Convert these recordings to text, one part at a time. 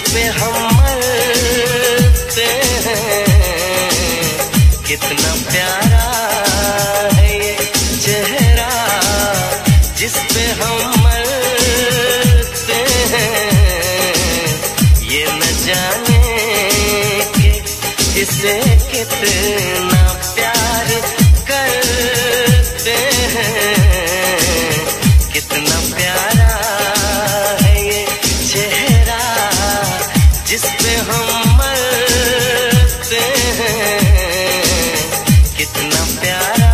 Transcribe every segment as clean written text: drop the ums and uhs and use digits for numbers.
पे हम मरते हैं। कितना प्यारा है ये चेहरा जिस पे हम मरते हैं। ये न जाने कि इसे कितना प्यार करते हैं। कितना प्यारा है ये चेहरा जिस पे हम मरते हैं। कितना प्यारा।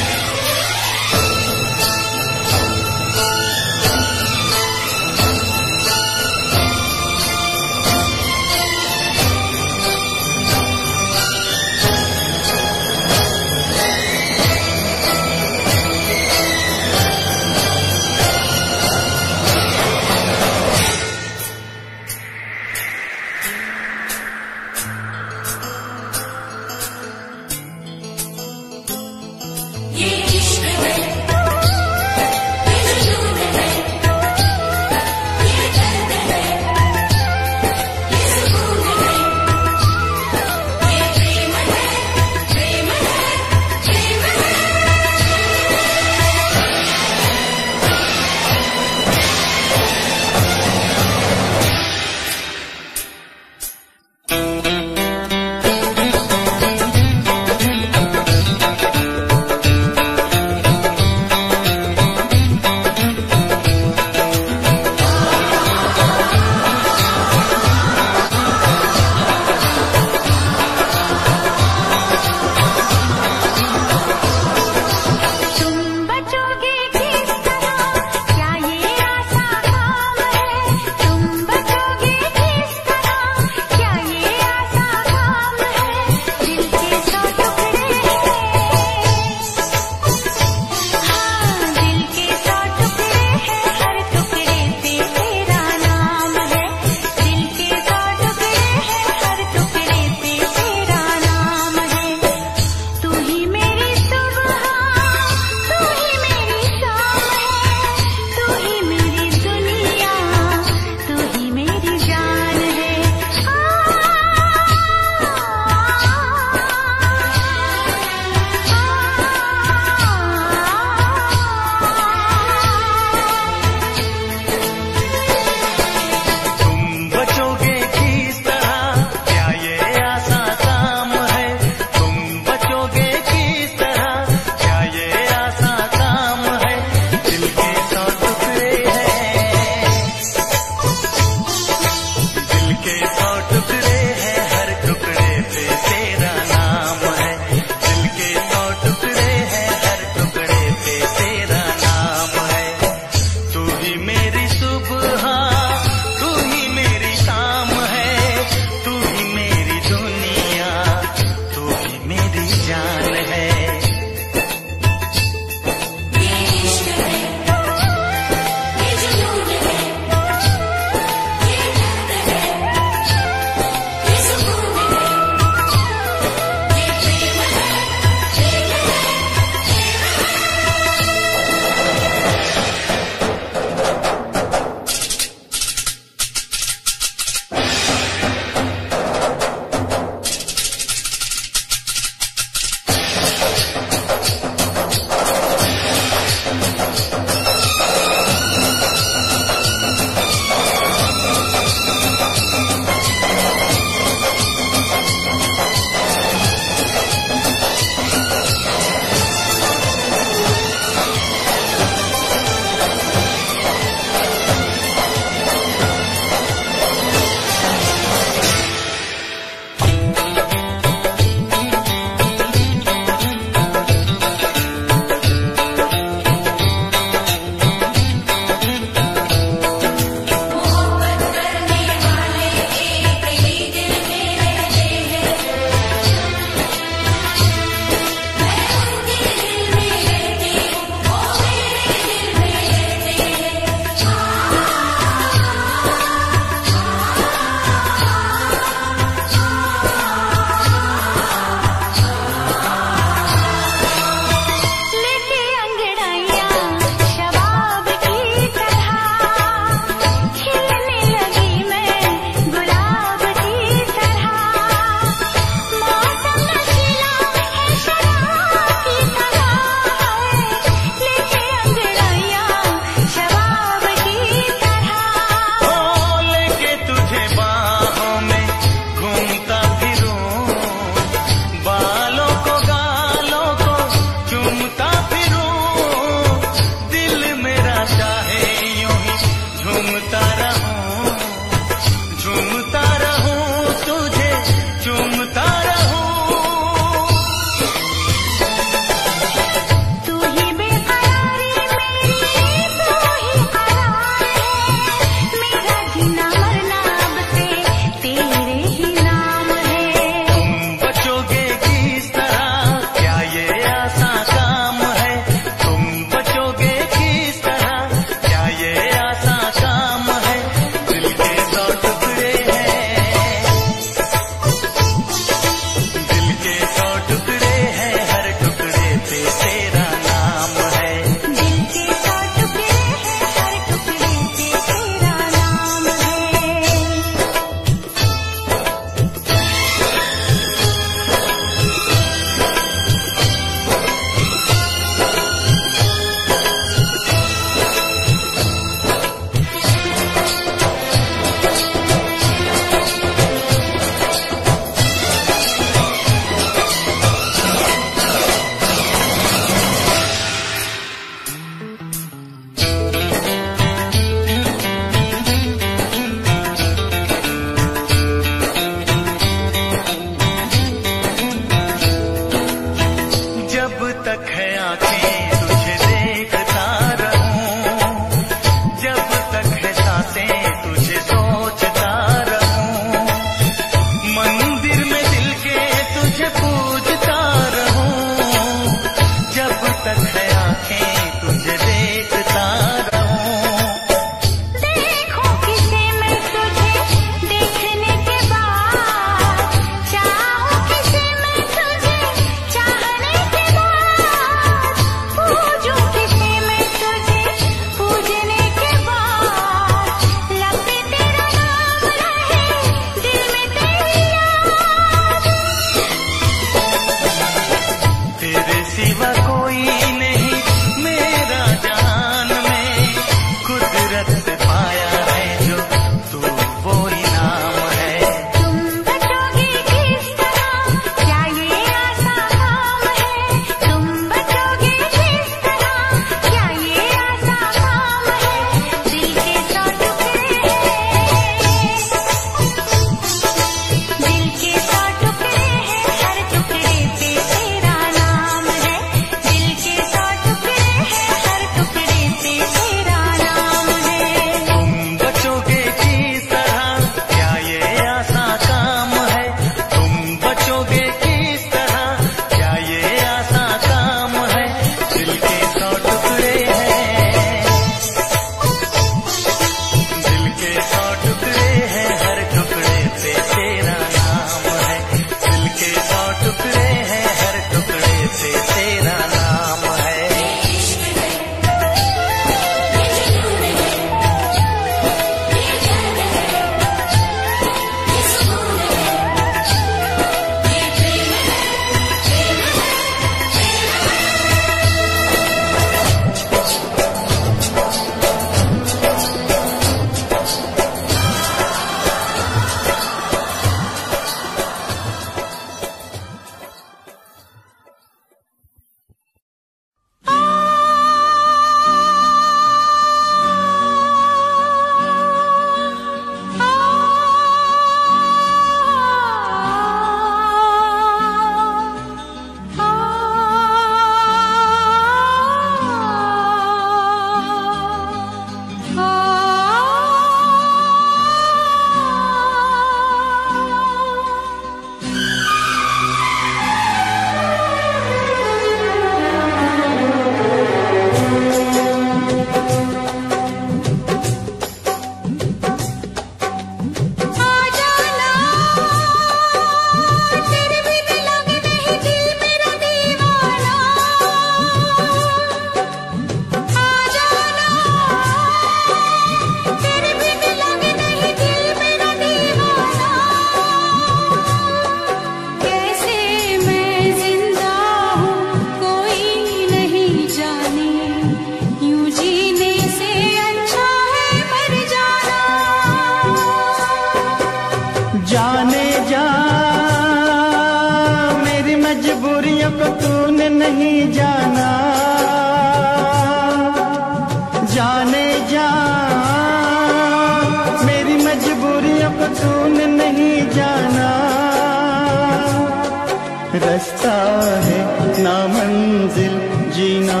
रास्ता है नामंजिल, जीना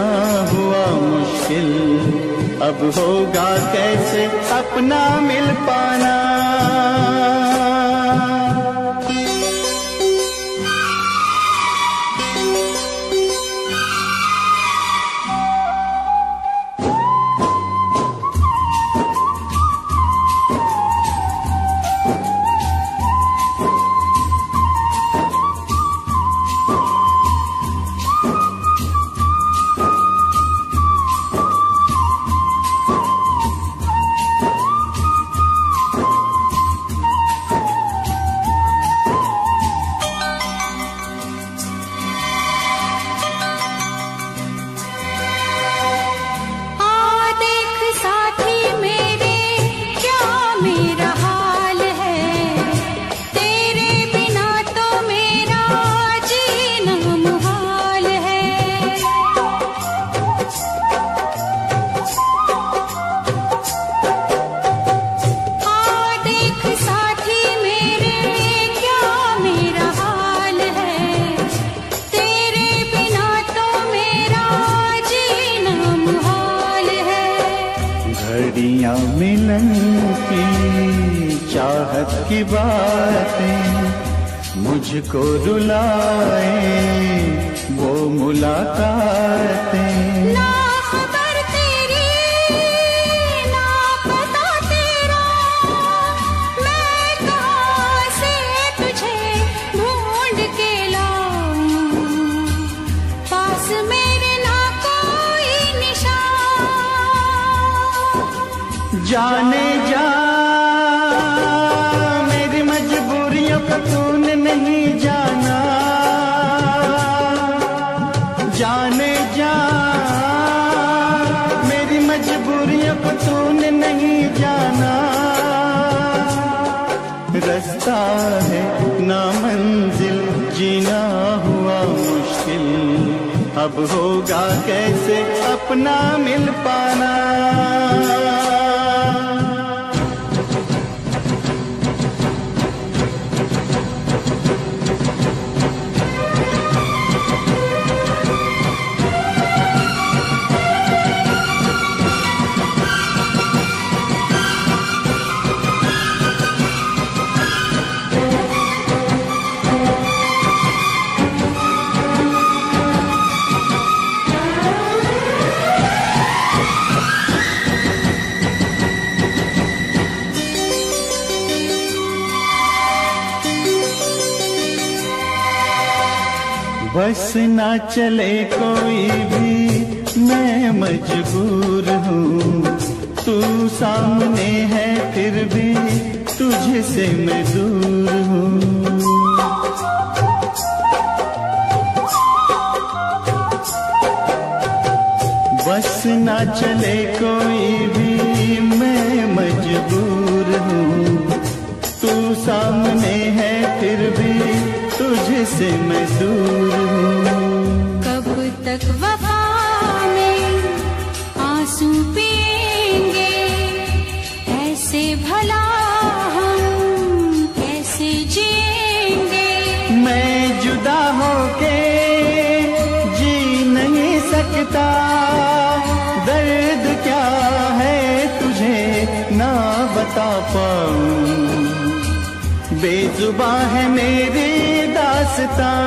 हुआ मुश्किल, अब होगा कैसे अपना मिल पाना। मिलन की चाहत की बातें मुझको रुलाए, वो मुलाकातें। ना खबर तेरी ना पता तेरा, मैं कहाँ से तुझे ढूंढ के लाऊं, पास मेरे ना कोई निशान। जाने जा मेरी मजबूरियों को तूने नहीं जाना, जाने जा मेरी मजबूरियों को तूने नहीं जाना। रास्ता है नामंजिल, जीना हुआ मुश्किल, अब होगा कैसे अपना मिल पाना। बस ना चले कोई भी मैं मजबूर हूँ, तू सामने है फिर भी तुझसे मैं दूर हूँ। बस ना चले कोई भी मैं मजबूर हूँ, तू सामने है फिर भी तुझसे मैं दूर हूँ। कब तक वफा में आंसू पिएंगे, ऐसे भला हम कैसे जिएंगे। मैं जुदा होके जी नहीं सकता, दर्द क्या है तुझे ना बता पाऊं, बेजुबां है मेरी दास्तां।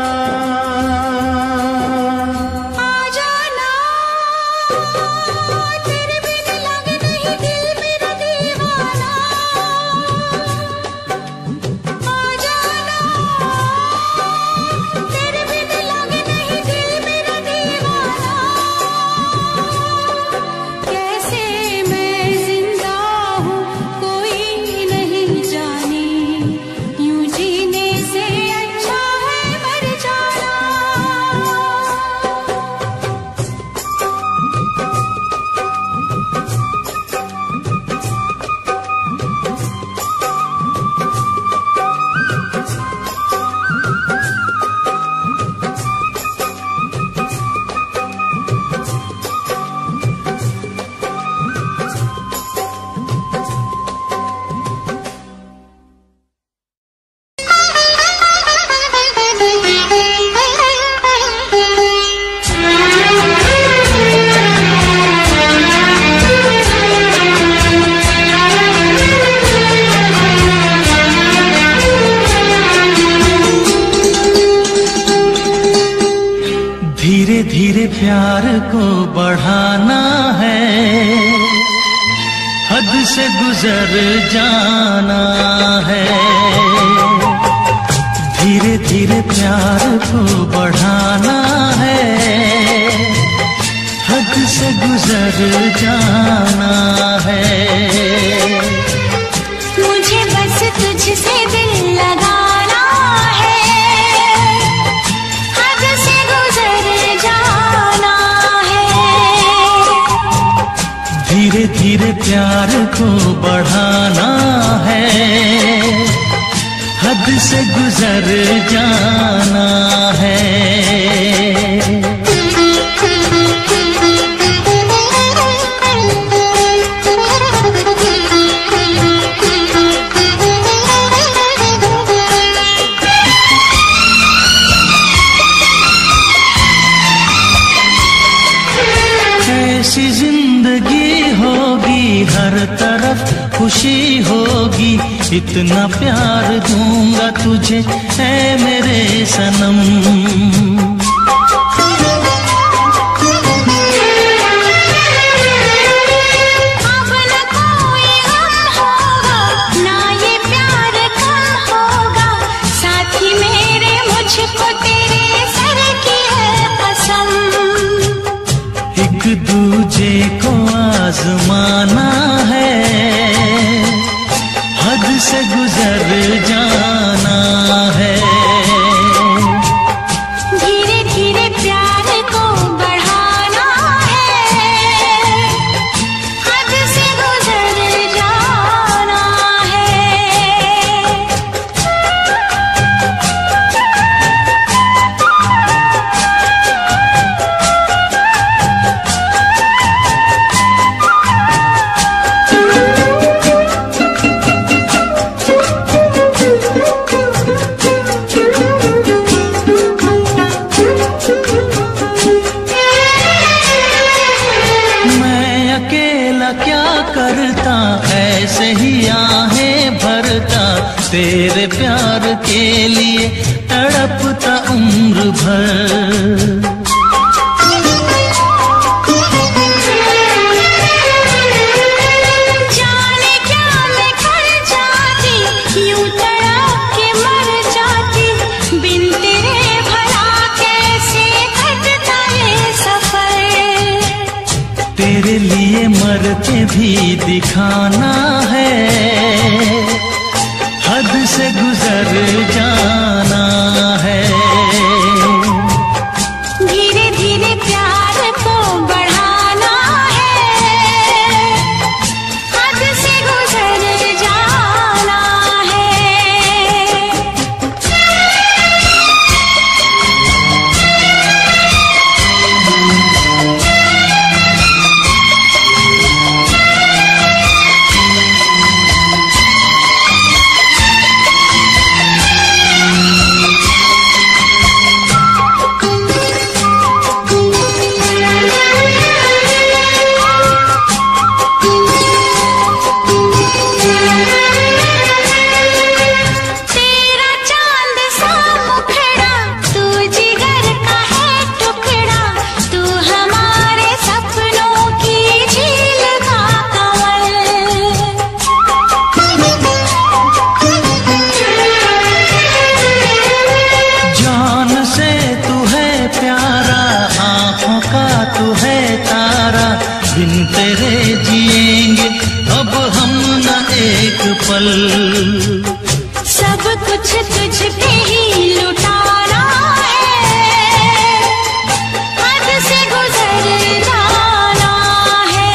गुजर जाना है। धीरे धीरे प्यार को बढ़ाना है, हद से गुजर जाना है। मुझे बस तुझसे दिल लगाना है, हद से गुजर जाना है। धीरे धीरे प्यार को बढ़ाना है, हद से गुजर जाना है। ऐसी जिंदगी होगी, हर तरफ खुशी होगी, इतना प्यार दूंगा तुझे ऐ मेरे सनम। अब न कोई गम होगा, ना ये प्यार कम होगा, साथी मेरे मुझको तेरे सर की है कसम। एक दूजे को आजमाना है, हद से गुजर जाना है। धीरे धीरे प्यार को बढ़ाना है, हद से गुजर जाना है। करता ऐसे ही आहें भरता, तेरे प्यार के लिए तड़पता उम्र भर। जाने क्या मैं कर जाती, यूं तड़प के मर जाती, बिन तेरे भला कैसे कटता ये सफर। तेरे लिए मर के भी दिखाना है, हद से गुजर जाना है। धीरे धीरे प्यार को बढ़ाना है, हद से गुजर जाना है। पल सब कुछ तुझ पे ही लुटाना है, हद से गुजर जाना है।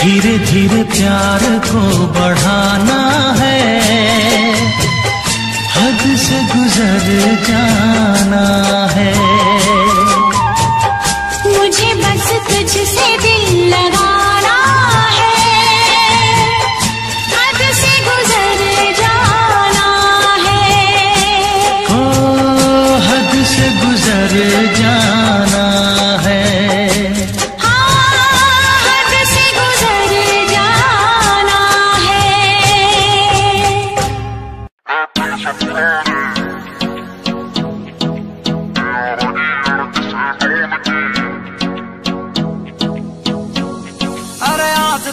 धीरे धीरे प्यार को बढ़ाना है, हद से गुजर जाना है। मुझे बस तुझसे दिल लगाना है, हद से गुजर जाना है। ओ हद से गुजर जाना है।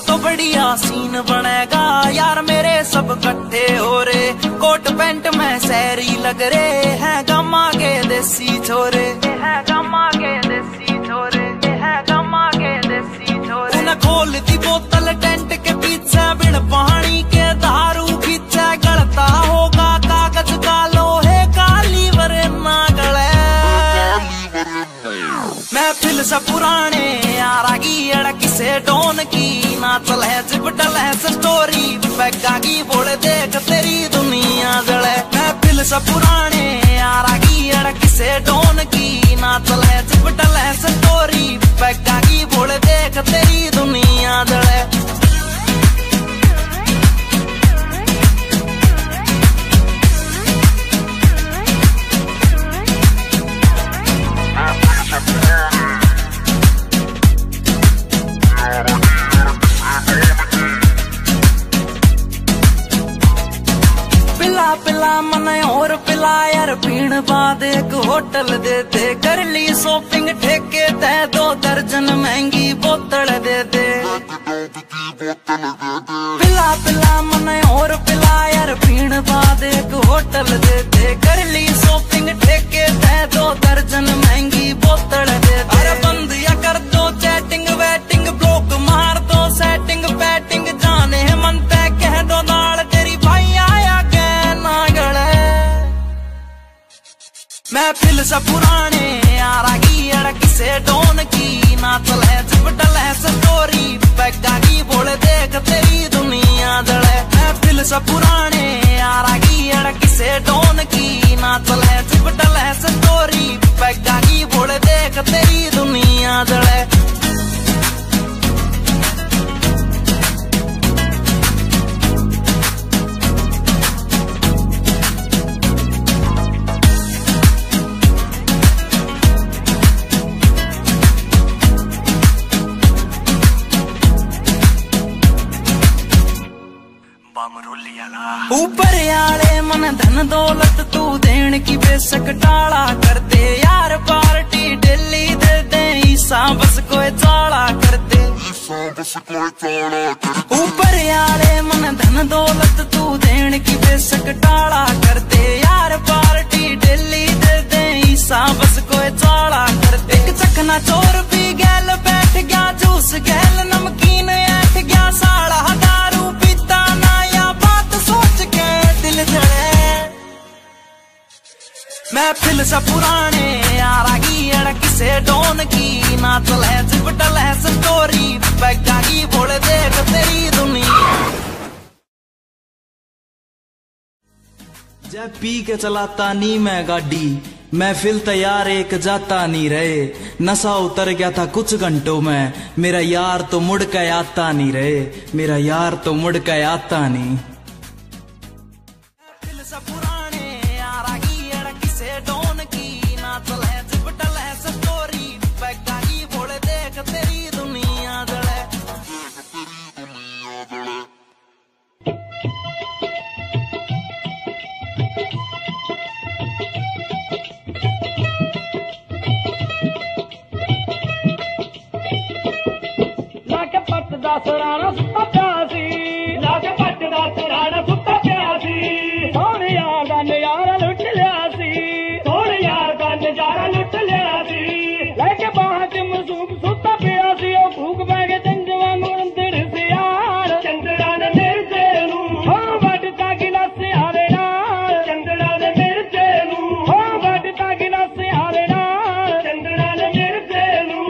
तो बढ़िया सीन बनेगा यार मेरे सब इकट्ठे हो रे। कोट पैंट में सैरी लग रे हैं गम्मा के देसी छोरे, है गम्मा के देसी छोरे, है गम्मा के देसी छोरे। उन्हें खोल दी बोतल टेंट के पीछे बिन पानी के दारू पीछे गलता होगा कागज का लोहे का लीवर ना गले। महफिल से पुराने यारागी अड़क से डोन की ना चले चिपटल है स्टोरी पैगा की बोले देख तेरी दुनिया जले। महफिल से पुराने यारागी अड़क से डोन की ना चले चिपटल है स्टोरी पैगा की बोले देख तेरी दुनिया जले। पिला मने और पिला यार पीण बाद एक होटल दे दे कर ली शॉपिंग ठेके दे 2 दर्जन महंगी बोतल दे दे। पिला पिला मने और पिला यार पीण बाद एक होटल दे दे कर ली शॉपिंग ठेके दे 2 दर्जन महंगी बोतल दे दे। अरे बंद या कर दो चैटिंग वेटिंग ब्लॉक मार दो सेटिंग पैटिंग जाने मन तय कह दो नाल तेरी भाई आया महफिल से पुराने यारागी अड़क से डोन की ना चले चिपटल है स्टोरी पैगा की बोले देख तेरी दुनिया जले। महफिल से पुराने यारागी अड़क से डोन की ना चले चिपटल है स्टोरी पैगा की बोले देख तेरी दुनिया जले। ऊपर आले मन धन दौलत तू देन की बेशक टाला कर दे यार पार्टी दिल्ली दे दे ईसा बस कोई चाला कर दे। ऊपर आले मन धन दौलत तू देन की बेशक टाला कर दे यार पार्टी दिल्ली दे दे ईसा बस कोई चाला कर दे। एक चखना चोर पी गैल बैठ गया जूस गैल नमकीन ऐठ गया साड़ा दारू पीता ना या बात सोच के दिल जले। महफिल से पुराने यारागी अड़क से डोन की ना चले चिपटल है स्टोरी पैगा की बोले देख तेरी दुनिया। जब पी के चलाता नी मैं गाड़ी महफिल तैयार एक जाता नहीं रहे। नशा उतर गया था कुछ घंटों में मेरा यार तो मुड़ के आता नहीं रहे, मेरा यार तो मुड़ के आता नहीं। सराना सुता प्यासी लाके पट दा सराना सुता प्यासी सोने यार दा नजारा लुट लिया सी, सोने यार दा नजारा लुट लिया सी। लेके बाहर च मसूब सुता प्यासी ओ भूख बैगे चंदवा मुंदर से यार चंदड़ा ने मेरे तेनू हो वटता गिलास आवे नाल चंदड़ा ने मेरे तेनू हो वटता गिलास आवे नाल चंदड़ा ने मेरे तेनू।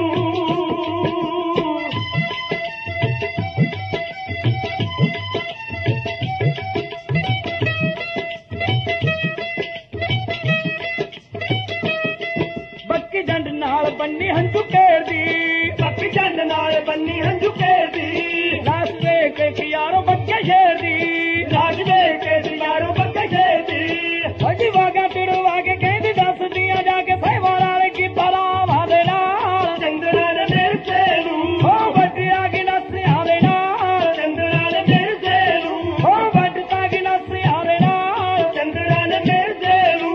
बन्नी हंजू केर दी पक्की चंद नाल बन्नी हंजू केर दी रात देख के यारो बच्चे शेर दी रात देख के यारो बच्चे शेर दी वजी वागा तुड़ वागे कहती दस दिया जाके फैवारा की भला वादे नाल चंद्रा ने मेरे तेनू हो बटिया गिलास आवे नाल चंद्रा ने मेरे तेनू हो बटता गिलास आवे नाल चंद्रा ने मेरे तेनू।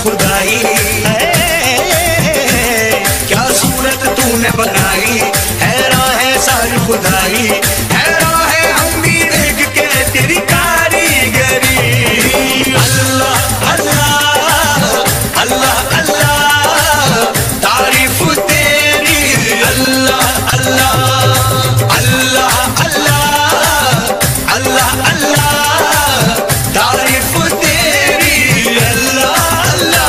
खुदाई, क्या सूरत तूने बनाई, हैरान है सारी खुदाई, हैरान है हम भी देख के तेरी कारीगरी। अल्लाह अल्लाह अल्लाह अल्लाह तारीफ तेरी, अल्लाह अल्लाह अल्लाह अल्लाह अल्लाह अल्लाह तारीफ तेरी, अल्लाह अल्लाह।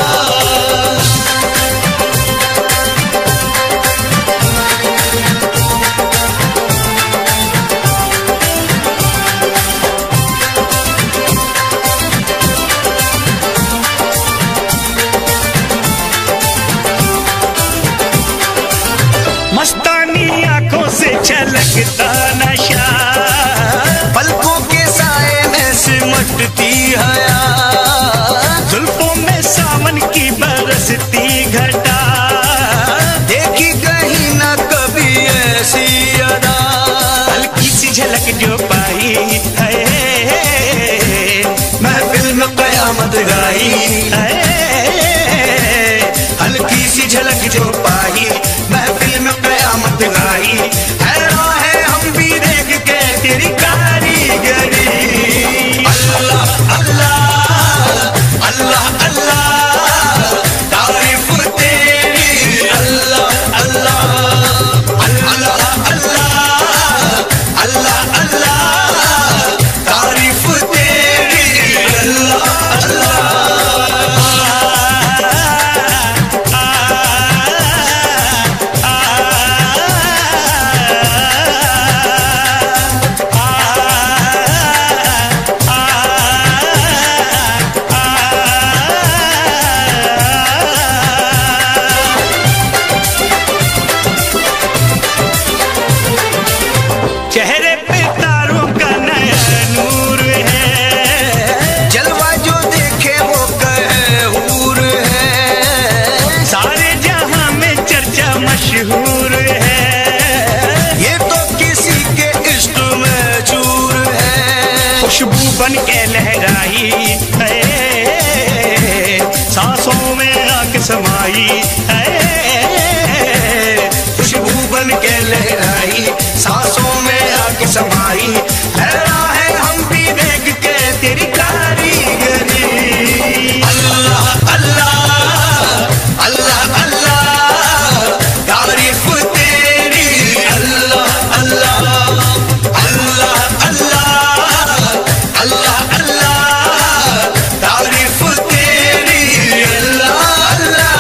मस्तानी आंखों से छलकता नशा, पलकों के साए में सिमटती हया, जुल्फों में सावन की बरसती घटा, देखी कहीं ना कभी ऐसी अदा, हल्की सी झलक जो पाई है महफिल में कयामत गाई है, हल्की सी झलक जो पाई महफिल में कयामत गाई, हैरान है हम भी देख के तेरी कारीगरी। अल्लाह अल्लाह अल्लाह अल्लाह तारीफ तेरी, अल्लाह अल्लाह अल्लाह अल्लाह अल्लाह अल्लाह तारीफ तेरी, अल्लाह अल्लाह। चेहरे पे तारों का नया नूर है, जलवा जो देखे वो कहे हूर है, सारे जहां में चर्चा मशहूर है, ये तो किसी के इश्क में चूर है, खुशबू बन के लहराई है, सांसों में आके समाई है, खुशबू बन के लहराई सांसों में आके समाई, हैरान है हम भी देख के तेरी कारीगरी। अल्लाह अल्लाह अल्लाह अल्लाह तारीफ तेरी, अल्लाह अल्लाह अल्लाह अल्लाह अल्लाह अल्लाह तारीफ तेरी, अल्लाह अल्लाह।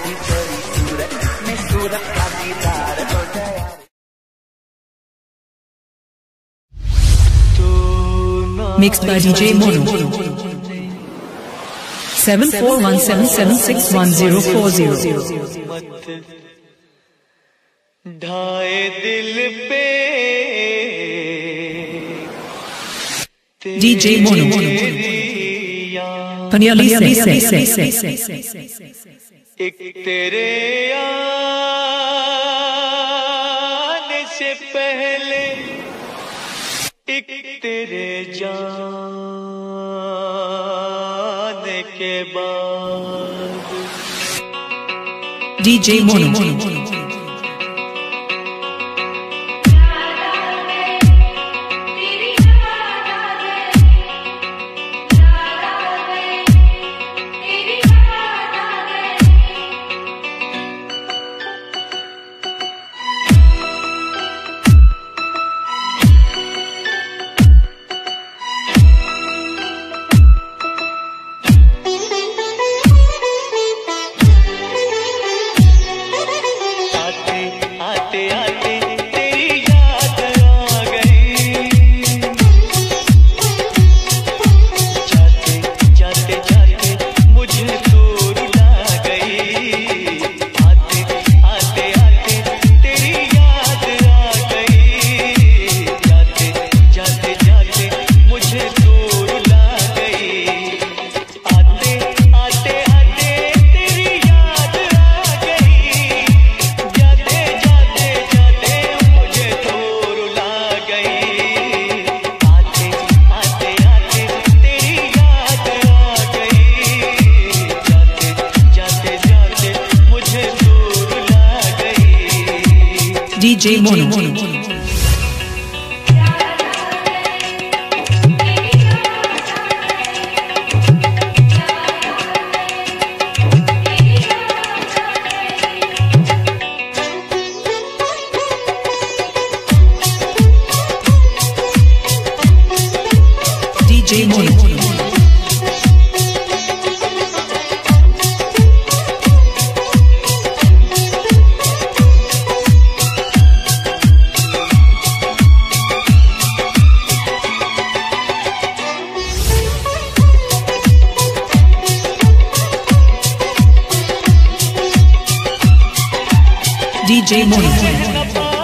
तेरी तेरी सूरत में सूरत का दीदार हो जाए। Mixed by DJ Mono. 7417761040. ढाए दिल पे DJ Mono. Panyali say. एक तेरे आने से पहले एक तेरे जाने के बाद DJ Mono. DJ Mono. DJ Mono. DJ Mono.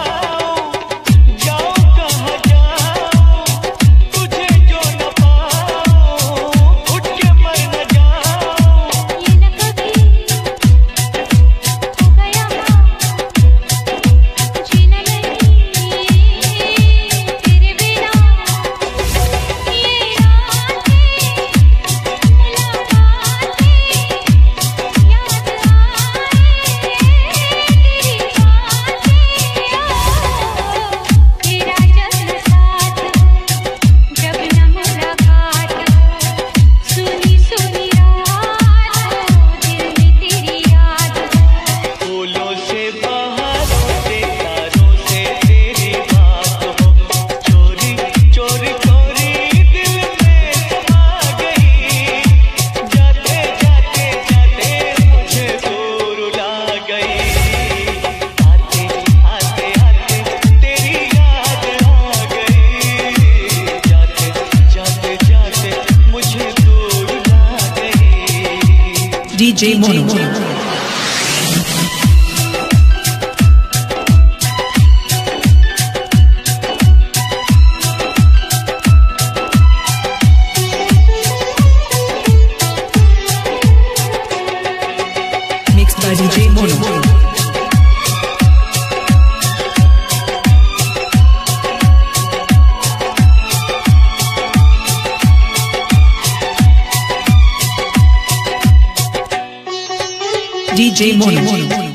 DJ Mono. Mixed by DJ Mono. DJ Mono.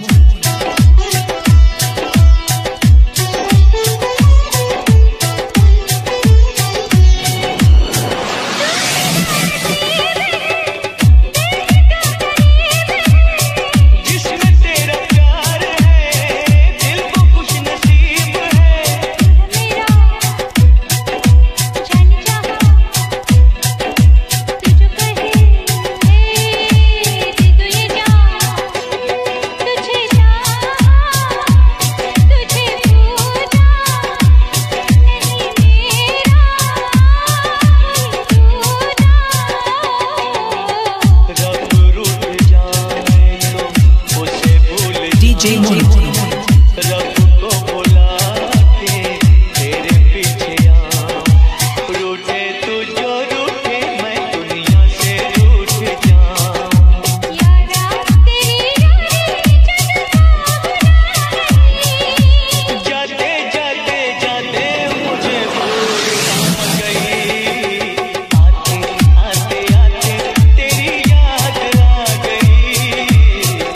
DJ Mono. रब को बुला के तेरे पीछे आऊं, रूठे तू जो रूठे मैं दुनिया से रूठ जाऊं। यारा तेरी जाते जाते जाते मुझे भूल गई, आते आते आते तेरी याद आ गई।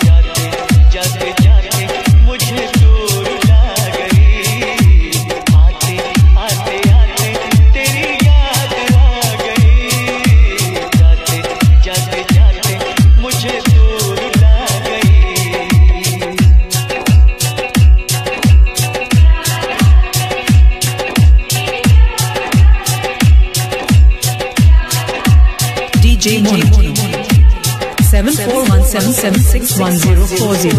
जाते जाते जाते मुझे दूर ला गई, आते आते आते तेरी याद आ गई। जाते जाते जाते मुझे दूर ला गई। DJ Mono. 7417761040.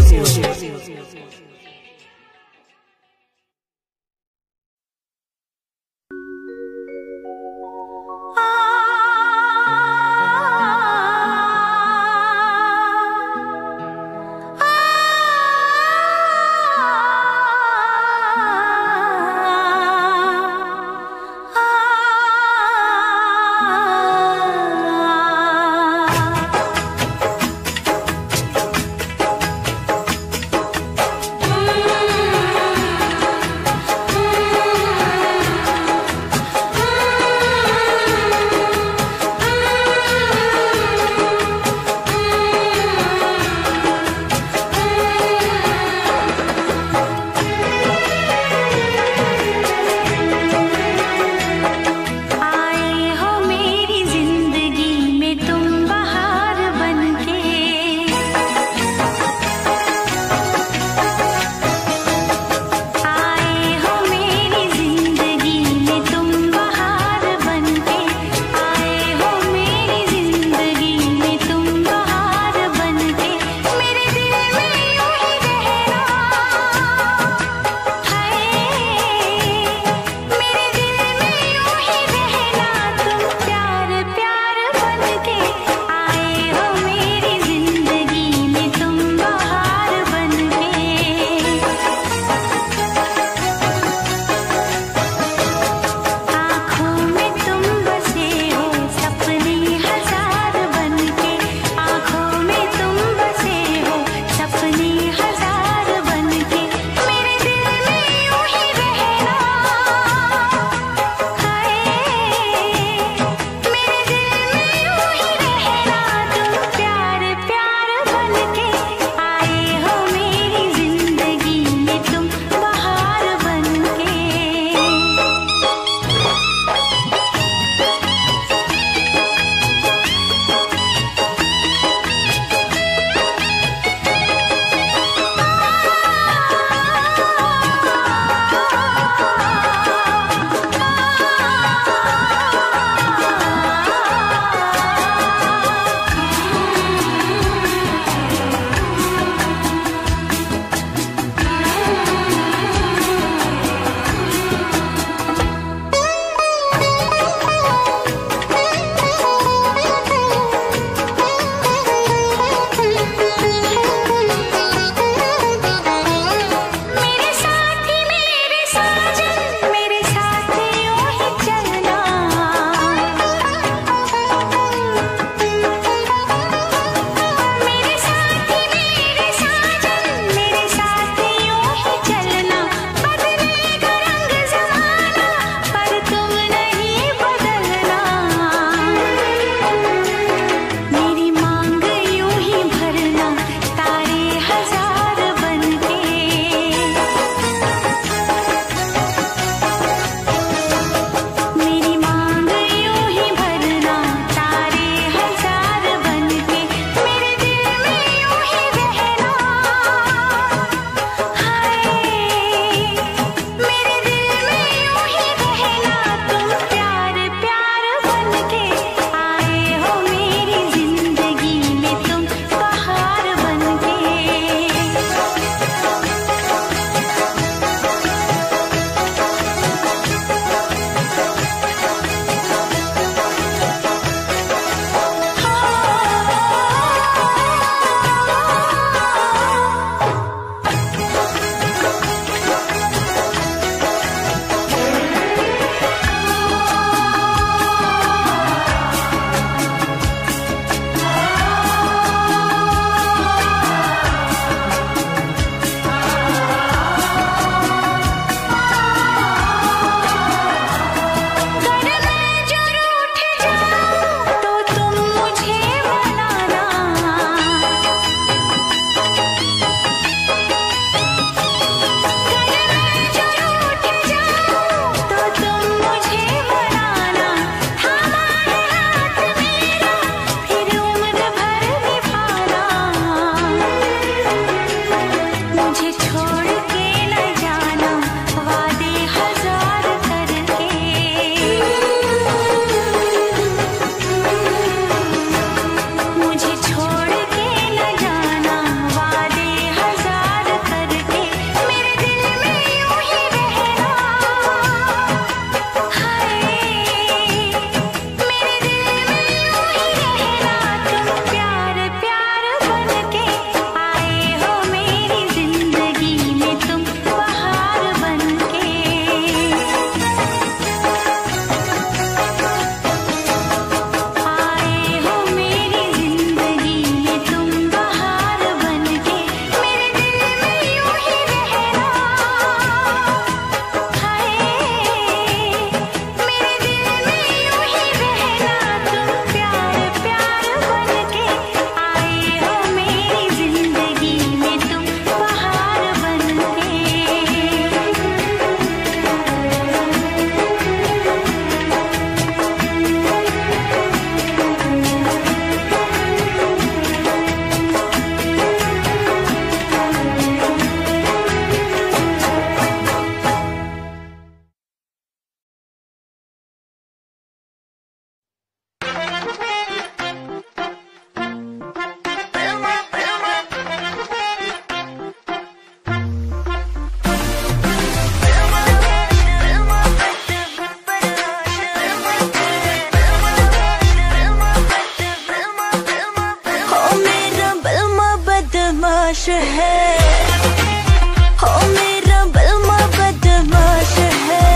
हो मेरा बलमा बदमाश है,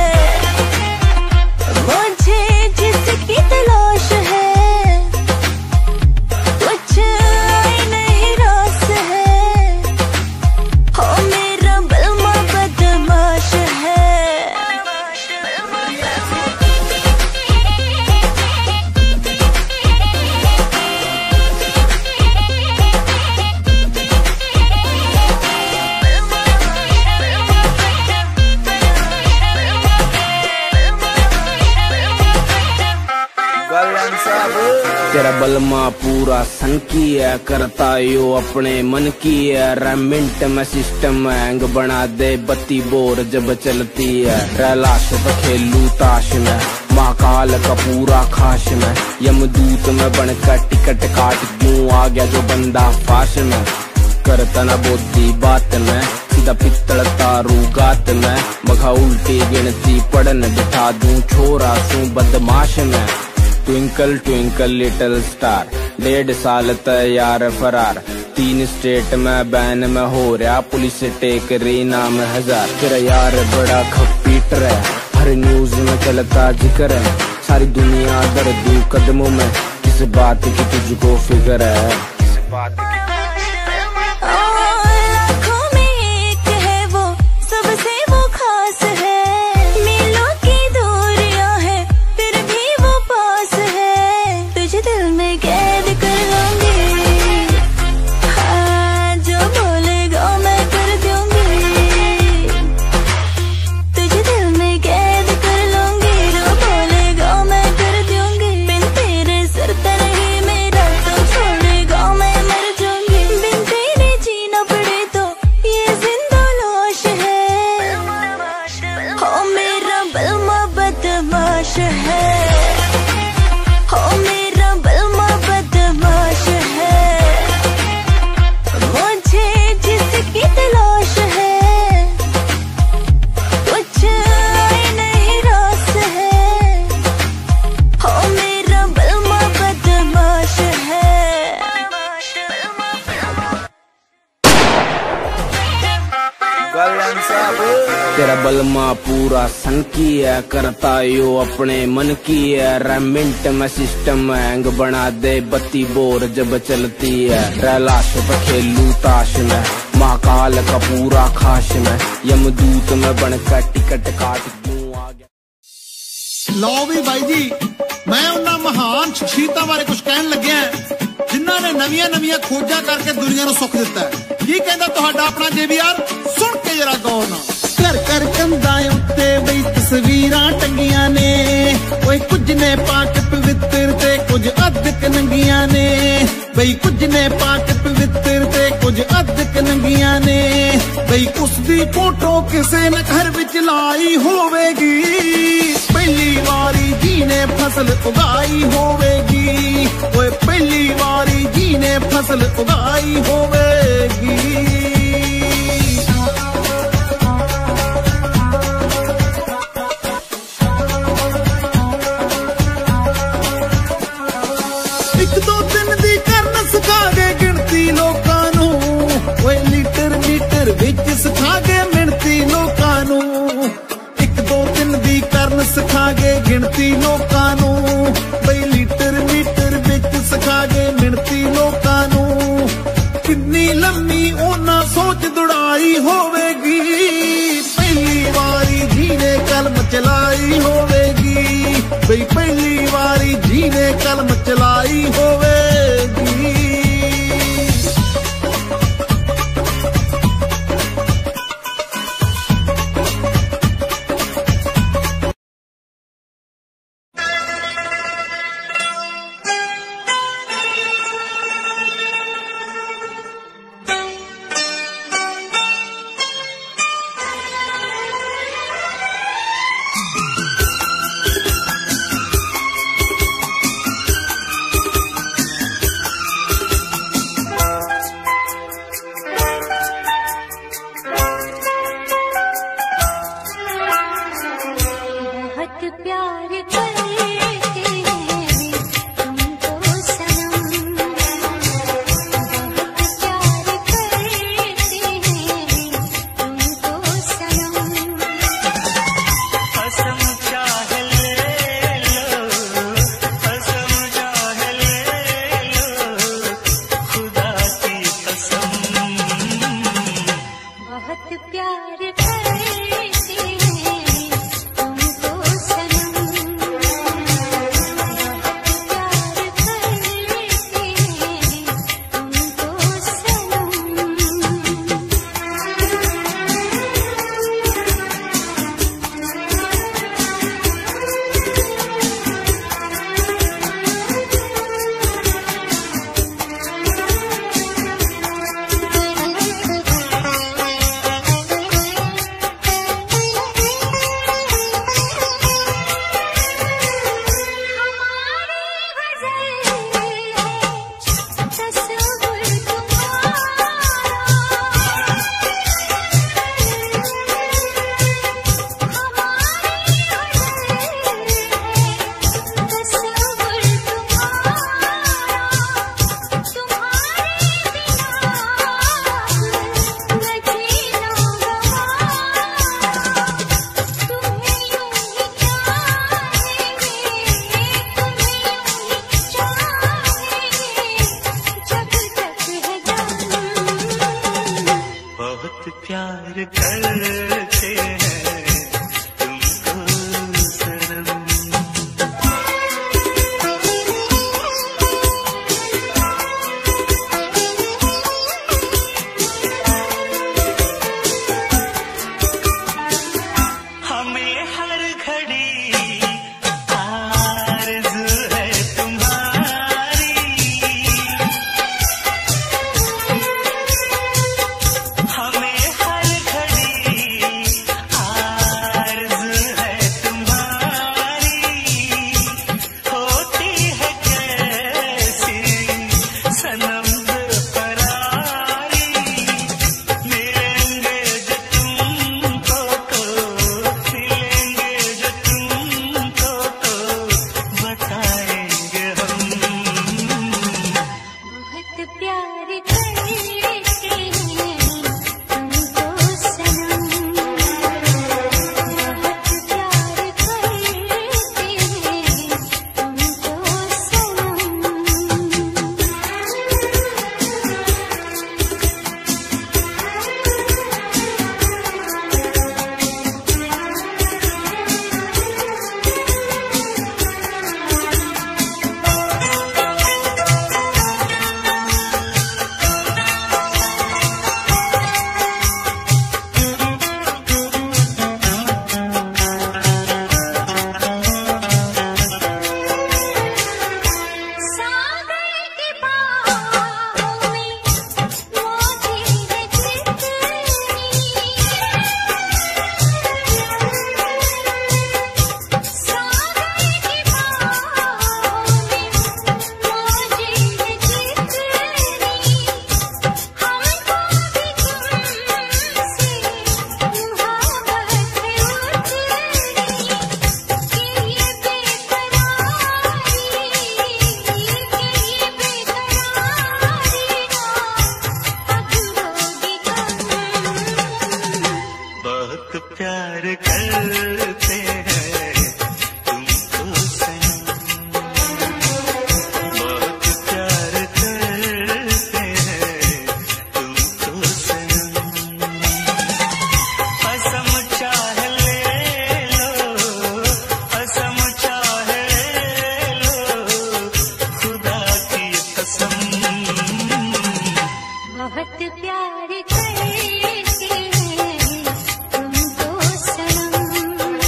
मुझे जिसकी तलाश है, कुछ नहीं रास है, हो मेरा बलमा बदमाश है। तेरा बलमा पूरा सन की है, करता यो अपने मन की है, रेमिंट में सिस्टम हैंग बना दे बत्ती बोर जब चलती है, रैलाश तो खेलू ताश में, महाकाल का पूरा खाश में, यमदूत में बनकर टिकट काट क्यों आ गया जो बंदा फाश में, करता न बोती बात में, सीधा पित्तल तारू गात में, मखा उल्टी गिनती पढ़न बिठा दूं छोरा सू बदमाश में। ट्विंकल ट्विंकल लिटिल स्टार, 1.5 साल तैयार फरार, 3 स्टेट में बैन में हो रहा, पुलिस टेक रही नाम 1000। तेरा यार बड़ा खपीटर है, हर न्यूज में चलता जिक्र है, सारी दुनिया दर्दू कदमों में, किस बात की तुझको फिक्र है, किस बात की। लाखों में एक है वो, सबसे वो खास है, मीलों की दूरियां है, फिर भी वो पास है, तुझे दिल में कैद कर लूंगी, हाँ जो बोलेगा मैं कर दूंगी, तुझे दिल में कैद कर लूंगी, जो बोलेगा मैं कर दूंगी, बिन तेरे सरता नहीं मेरा तो छोड़ेगा मैं मर जाऊंगी, बिन तेरे जीना पड़े तो ये जिंदा लाश है, हो मेरा बलमा बदमाश है, हो मेरा बलमा बदमाश है, मुझे जिसकी तलाश है, कुछ नहीं रास है, हो मेरा बलमा बदमाश है। तेरा बलमा पूरा सन की है, करता यो अपने मन की है, रेमिंट में सिस्टम हैंग बना दे बत्ती बोर जब चलती है, रैलाश तो खेलू ताश में, महाकाल का पूरा खाश में, यमदूत में बनकर टिकट काट क्यों आ गया। लो भी भाई जी, मैं उन्हां महान शख्सियतां बारे कुछ कहन लग्या जिन्हां ने नवीं नवीं खोजा करके दुनिया नूं सुख दिता है। की कहंदा तुहाडा अपना JBR, सुन के जरा गौर नाल। घर घर कंधां उत्ते बई तस्वीरां टंगियां ने, ओए कुछ ने पाक पवित्र ते कुछ अधक नंगियां ने, बई कुछ ने पाक पवित्र ते कुछ अधक नंगियां ने, बई उसदी फोटो किसे ने घर विच लाई होवेगी, पहली वारी जी ने फसल उगाई होवेगी, ओए पहली वारी जी ने फसल उगाई होवेगी। एक दो दिन दी करन सिखा गए गिनती लोकां नूं, ओए लीटर मीटर विच सिखा गए मिणती लोकां नूं, एक दो दिन दी करन सिखा गए गिनती लोकां नूं, बई लीटर मीटर विच सिखा गए मिणती लोकां नूं, किन्नी लम्मी ओना सोच दुड़ाई होवेगी, पहली वारी जी ने कलम चलाई होवेगी, बई पहली वारी जी ने कलम चलाई होवेगी। प्यार करते हैं तुमको सनम।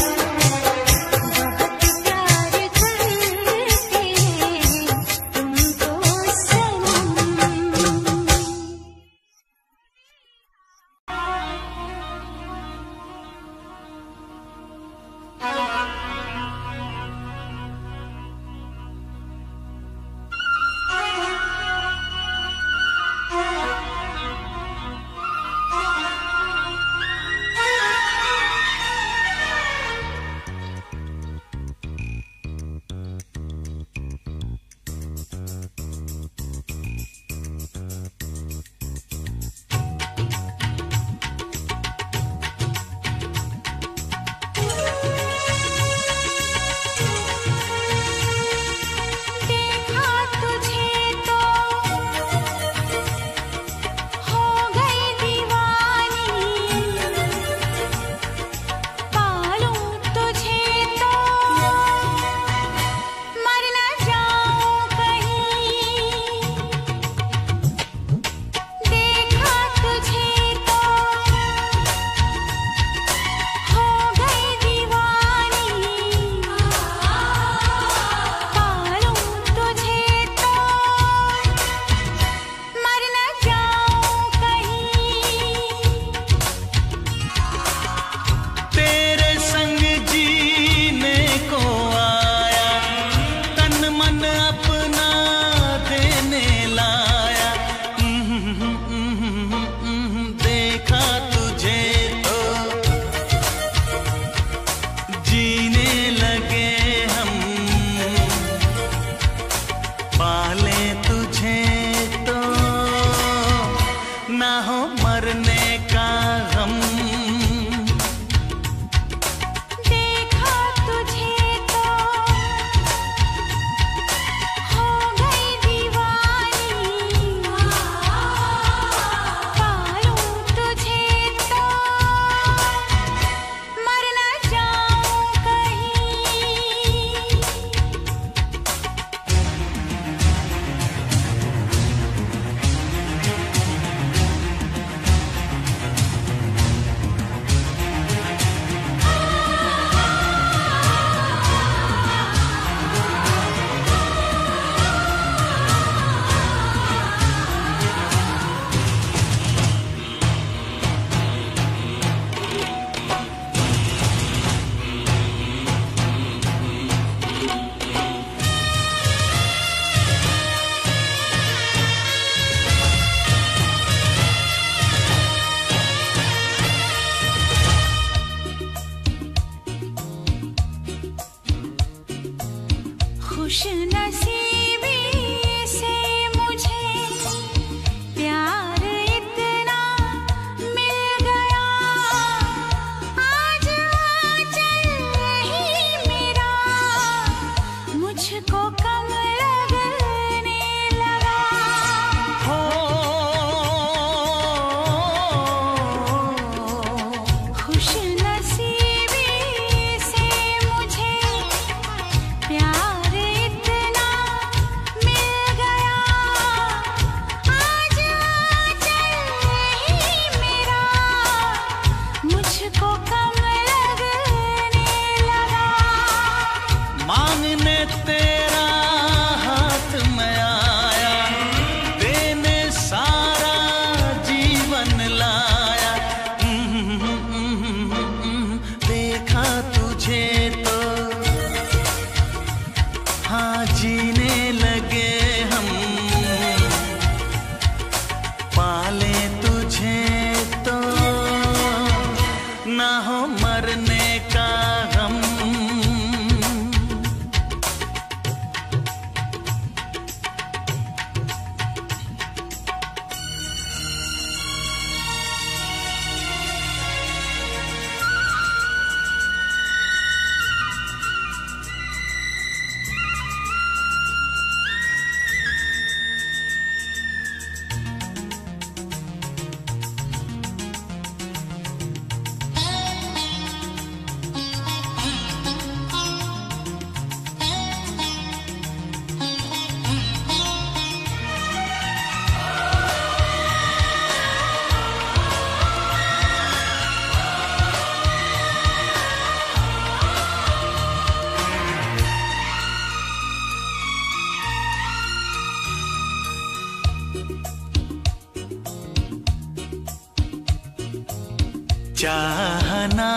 चाहना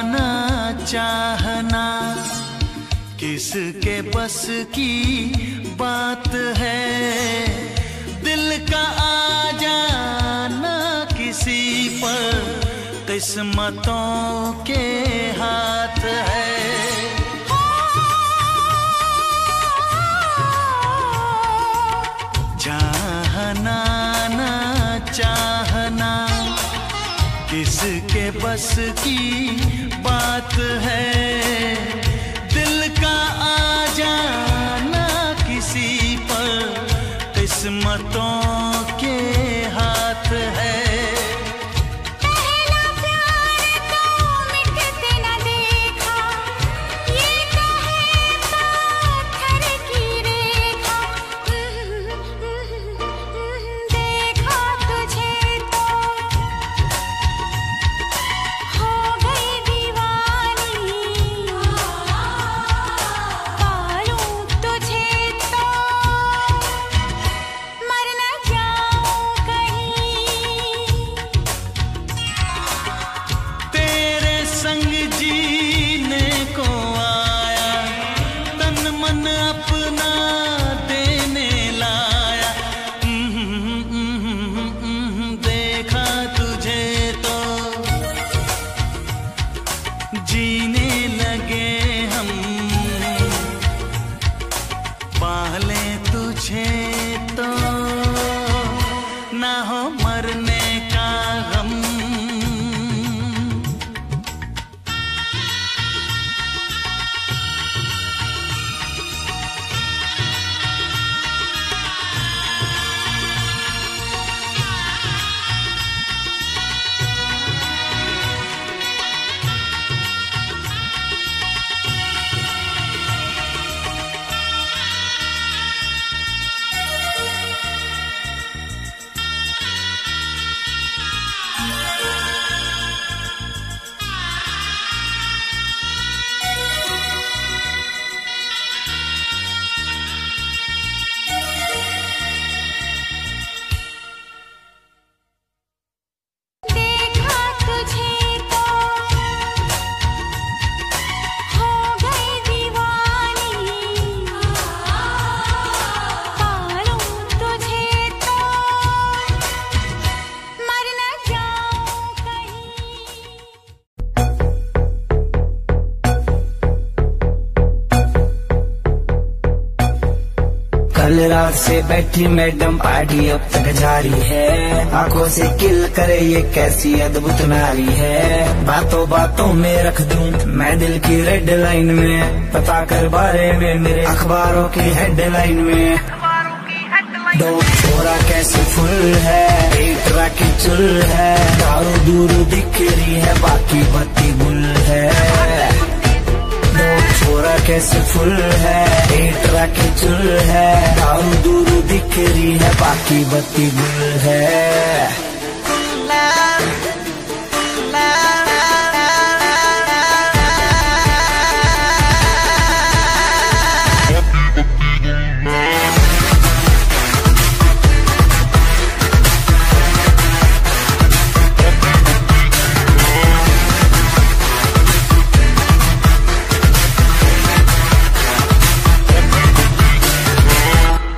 ना चाहना किसके बस की बात है, दिल का आ जाना किसी पर किस्मतों के हाथ है। चाहना ना चाहना किसके बस की बात है, दिल का आ जाना किसी पर किस्मतों के हाथ है। जीने लगे हम पाले तुझे तो ना हो मरने का गम। कल रात से बैठी मैडम पार्टी अब तक जारी है, आंखों से किल करे ये कैसी अद्भुत नारी है। बातों बातों में रख दूं मैं दिल की रेड लाइन में, पता कर बारे में मेरे अखबारों की हेडलाइन में। दो छोरा कैसे फुल है, एक राखी चुल है, दारू दूर दिख रही है बाकी बत्ती गुल है। दो छोरा कैसे फुल है, एक राखी चुल है, दारू दूर दिख रही है बाकी बत्ती गुल है।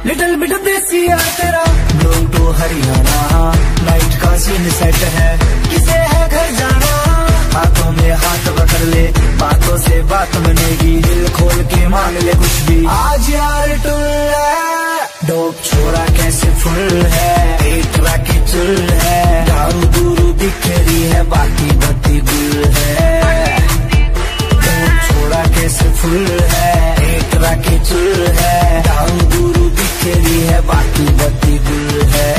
लिटिल बिट देसी यार तेरा लोग तो हरियाणा, नाइट का सीन सेट है किसे है घर जाना। हाथों में हाथ पकड़ ले बातों से बात बनेगी, दिल खोल के मांग ले कुछ भी आज यार टुल है। डोप छोरा कैसे फुल है, एक राखी चुल है, दारू दूरू दिख रही है बाकी बत्ती गुल है। डोप छोरा कैसे फुल है, एक राखी चुल है, दारू दूरू दिख रही है बाकी बत्ती गुल है।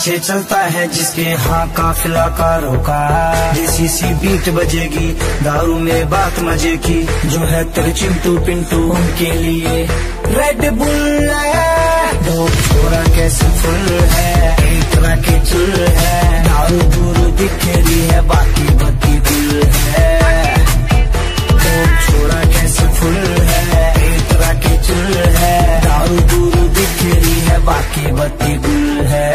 पीछे चलता है जिसके हाँ काफिला कारों का। देसी सी बीट बजेगी, दारू में बात मजे की, जो है तेरे चिंटू पिंटू उनके लिए रेड बुल है। दो छोरा कैसे फुल है, एक तरह के चुल है, दारू दूर दिखेरी है, बाकी बत्ती गुल है। दो छोरा कैसे फुल है, एक तरह के चुल है, दारू दूर दिखेरी है, बाकी बत्ती गुल है।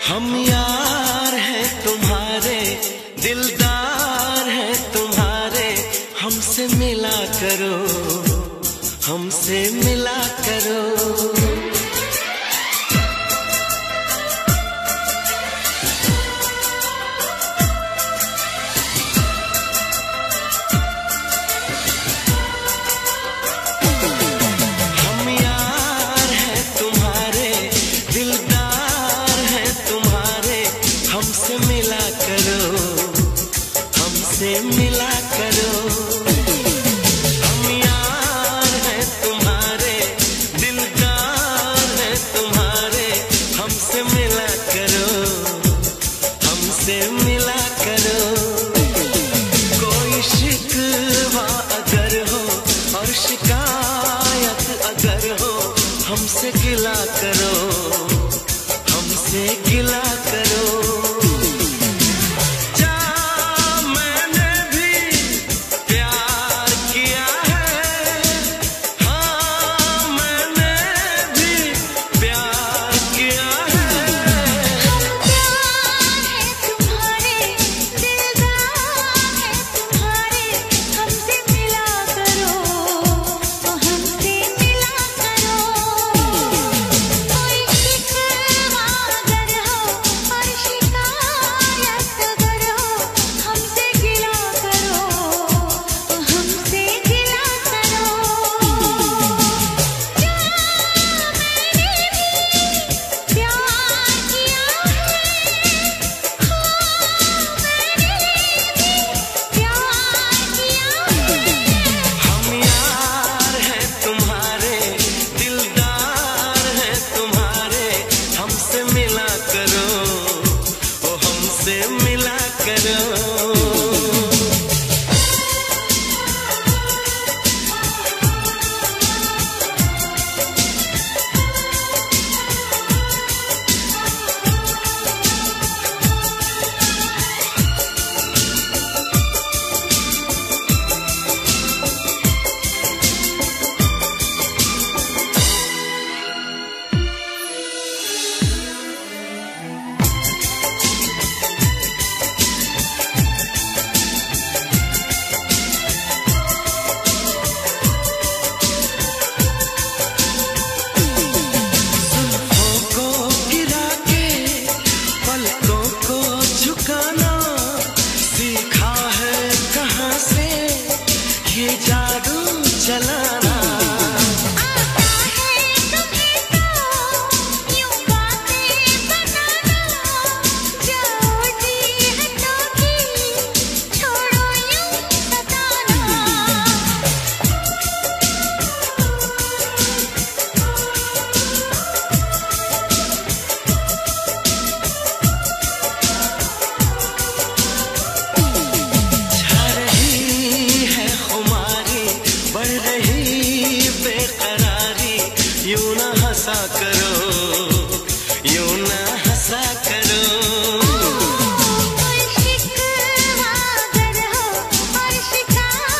हम यार हैं तुम्हारे, दिलदार हैं तुम्हारे, हमसे मिला करो, हमसे मिला करो। मिला करो, हम यार हैं तुम्हारे, दिलदार हैं तुम्हारे, हमसे मिला करो, हमसे मिला करो। कोई शिकवा अगर हो और शिकायत अगर हो, हमसे गिला करो, हमसे गिला करो। और शिकवा अगर हो और शिकायत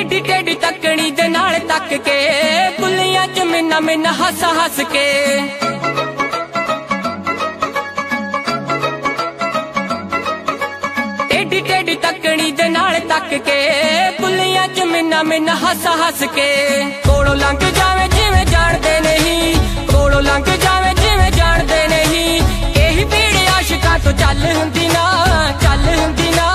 टेढ़ी टेढ़ी तकड़ी दे नाल तक के बुलियां च मिन्ना मिन्ना हस हस के टेढ़ी टेढ़ी तकड़ी दे नाल तक के बुलियां च मिन्ना मिन्ना हस हस के कोलों लंघ जावे जिवें जाणदे नहीं कोलों लंघ जावे जिवें जाणदे नहीं यही भीड़ आशिकां तो चल हुंदी ना चल हुंदी ना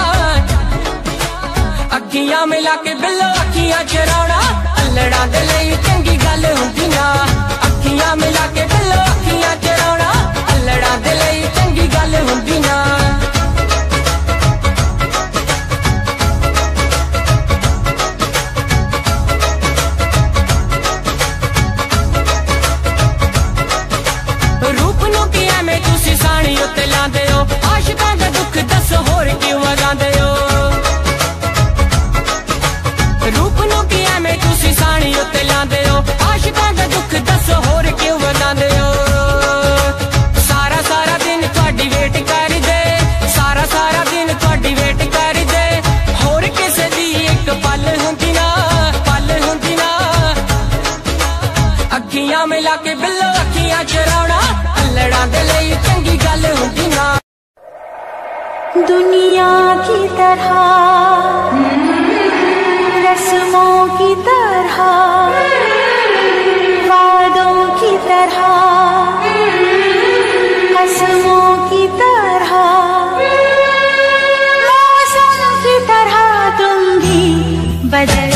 अखियां मिला के बिल्लो अखियां चराउणा अल्लड़ां दे लई चंगी गल हुंदी ना अखियां मिला के बिल्लो अखियां चराउणा अल्लड़ां दे लई चंगी गल हुंदी ना रूप नूं की एवें तुसीं साणी उत्ते लांदे हो आशिकां दा दुख दस होर क्यों वगांदे हो रूप नूं की एवें तुसीं साणी उत्ते लांदे हो आशिकां दा दुख दस होर क्यों वगांदे हो सारा सारा दिन तुहाडी वेट करदे सारा सारा दिन तुहाडी वेट करदे होर किसे दी इक पल हुंदी ना अखियां मिला के बिल्लो अखियां चराउणा अल्लड़ां दे लई चंगी गल हुंदी ना दुनिया की तरह रस्मों की तरह वादों की तरह कसमों की तरह मौसम की तरह तुम भी बदल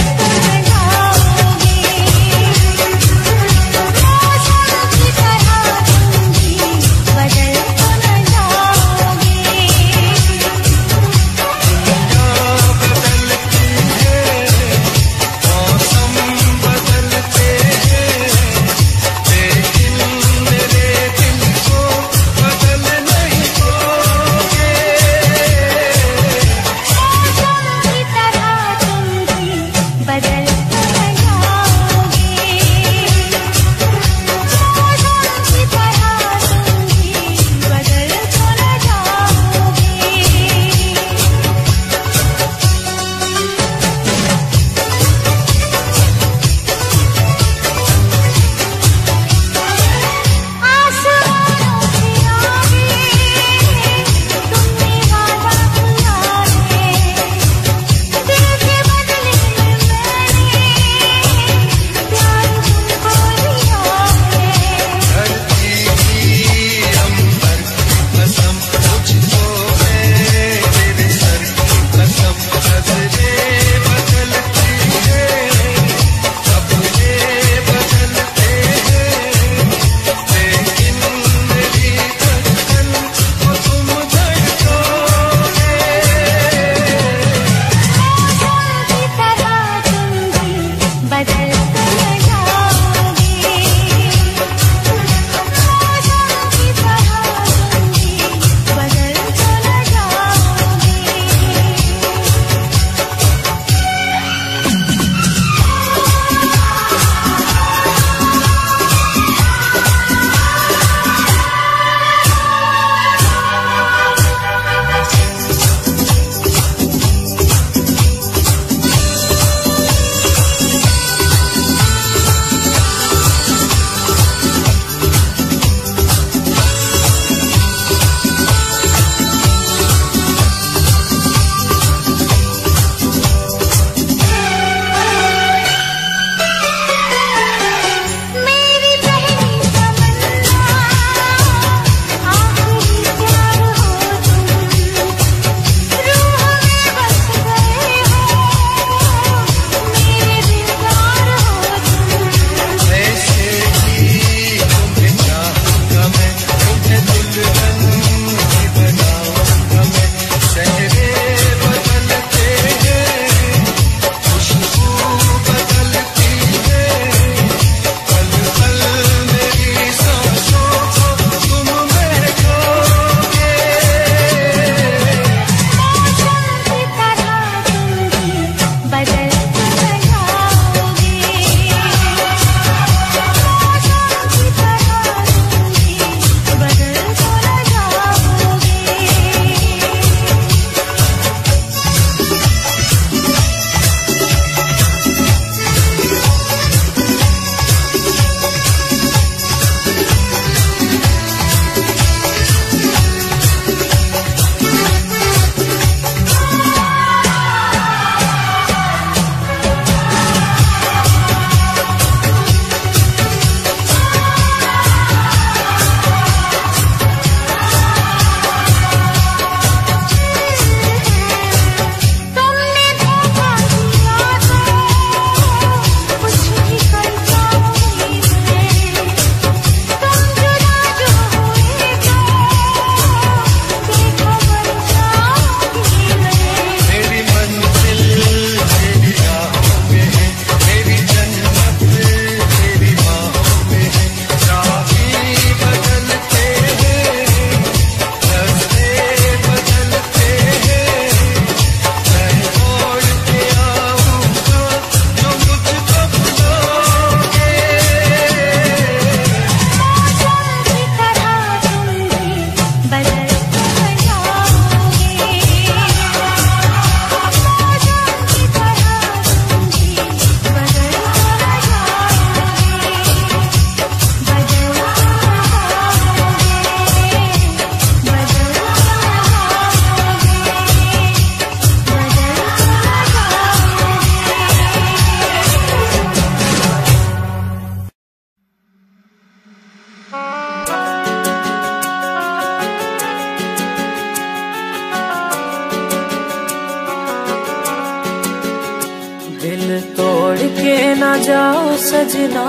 के ना जाओ सजना,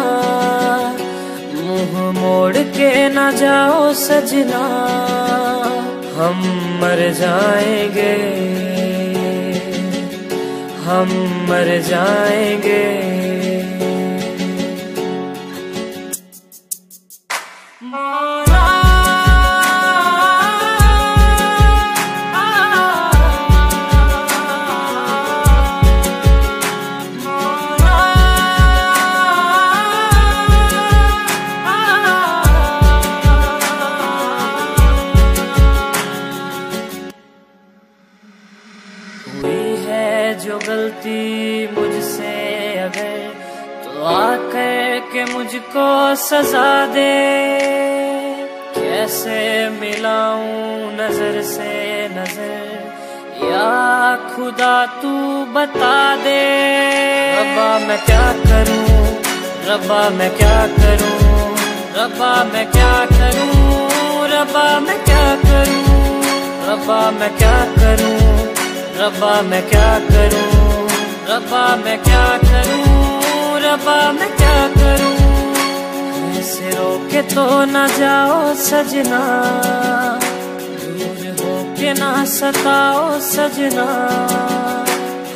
मुंह मोड़ के ना जाओ सजना, हम मर जाएंगे, हम मर जाएंगे। जो गलती मुझसे अगर तो आकर के मुझको सजा दे, कैसे मिलाऊं नजर से नजर या खुदा तू बता दे। रब्बा मैं क्या करूं, रब्बा मैं क्या करूं, रब्बा मैं क्या करूं, रब्बा मैं क्या करूं, रब्बा मैं क्या करूं, रब्बा मैं क्या करूं, रब्बा मैं क्या करूं, रब्बा मैं क्या करूं। ऐसे रोके तो ना जाओ सजना, दूर होके ना सताओ सजना,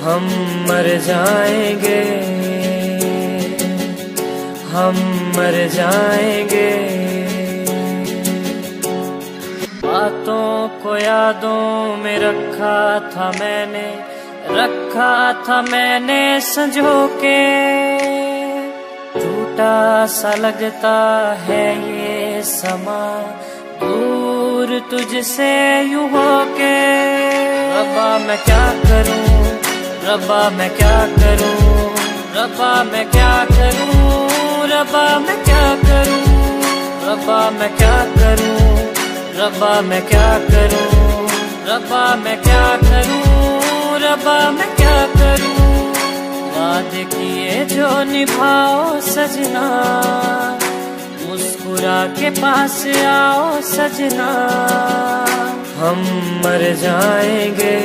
हम मर जाएंगे, हम मर जाएंगे। बातों को यादों में रखा था मैंने, रखा था मैंने संजो के, टूटा सा लगता है ये समा दूर तुझसे यूं होके। रब्बा मैं क्या करूं, रब्बा मैं क्या करूं, रब्बा मैं क्या करूं, रब्बा मैं क्या करूं, रब्बा मैं क्या करूं, रब्बा मैं क्या करूं, रब्बा मैं क्या करूं, रब्बा मैं क्या करूं। वादे किए जो निभाओ सजना, मुस्कुरा के पास आओ सजना, हम मर जाएंगे,